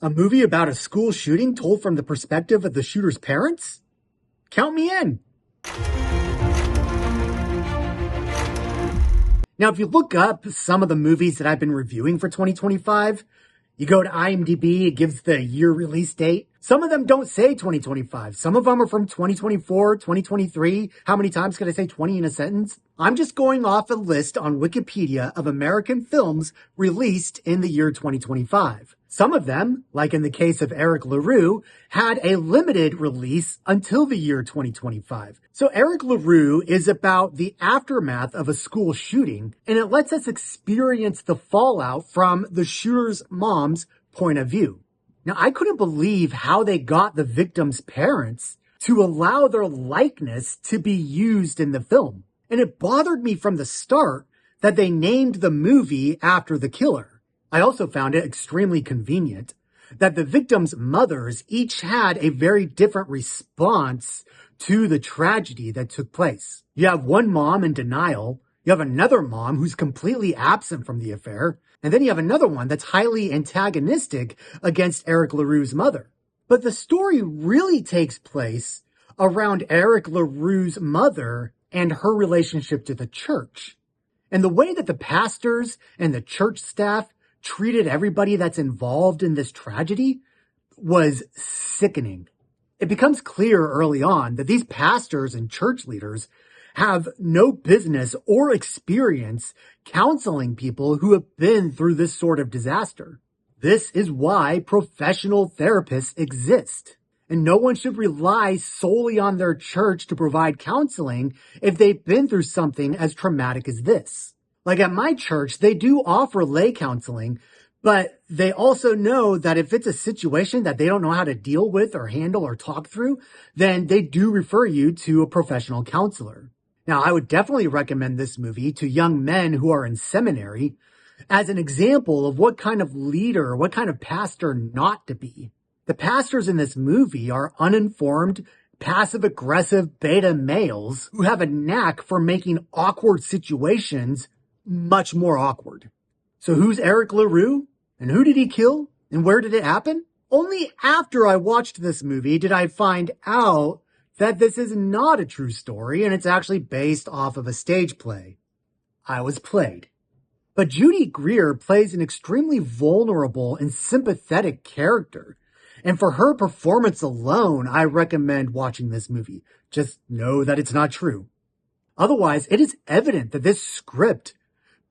A movie about a school shooting told from the perspective of the shooter's parents? Count me in. Now, if you look up some of the movies that I've been reviewing for 2025, you go to IMDb, it gives the year release date. Some of them don't say 2025. Some of them are from 2024, 2023. How many times can I say 20 in a sentence? I'm just going off a list on Wikipedia of American films released in the year 2025. Some of them, like in the case of Eric LaRue, had a limited release until the year 2025. So Eric LaRue is about the aftermath of a school shooting, and it lets us experience the fallout from the shooter's mom's point of view. Now, I couldn't believe how they got the victim's parents to allow their likeness to be used in the film. And it bothered me from the start that they named the movie after the killer. I also found it extremely convenient that the victims' mothers each had a very different response to the tragedy that took place. You have one mom in denial, you have another mom who's completely absent from the affair, and then you have another one that's highly antagonistic against Eric LaRue's mother. But the story really takes place around Eric LaRue's mother and her relationship to the church. And the way that the pastors and the church staff treated everybody that's involved in this tragedy was sickening. It becomes clear early on that these pastors and church leaders have no business or experience counseling people who have been through this sort of disaster. This is why professional therapists exist. And no one should rely solely on their church to provide counseling if they've been through something as traumatic as this. Like at my church, they do offer lay counseling, but they also know that if it's a situation that they don't know how to deal with or handle or talk through, then they do refer you to a professional counselor. Now, I would definitely recommend this movie to young men who are in seminary as an example of what kind of leader, what kind of pastor not to be. The pastors in this movie are uninformed, passive-aggressive beta males who have a knack for making awkward situations much more awkward. So who's Eric LaRue? And who did he kill? And where did it happen? Only after I watched this movie did I find out that this is not a true story and it's actually based off of a stage play. I was played. But Judy Greer plays an extremely vulnerable and sympathetic character. And for her performance alone, I recommend watching this movie. Just know that it's not true. Otherwise, it is evident that this script,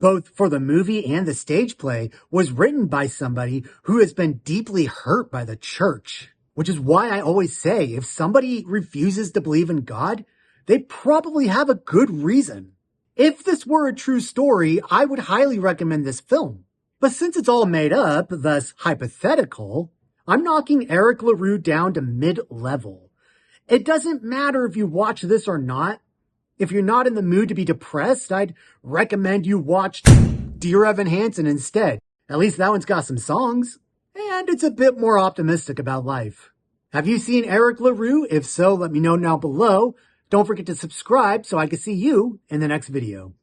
both for the movie and the stage play, was written by somebody who has been deeply hurt by the church. Which is why I always say, if somebody refuses to believe in God, they probably have a good reason. If this were a true story, I would highly recommend this film. But since it's all made up, thus hypothetical, I'm knocking Eric LaRue down to mid-level. It doesn't matter if you watch this or not. If you're not in the mood to be depressed, I'd recommend you watch Dear Evan Hansen instead. At least that one's got some songs. And it's a bit more optimistic about life. Have you seen Eric LaRue? If so, let me know down below. Don't forget to subscribe so I can see you in the next video.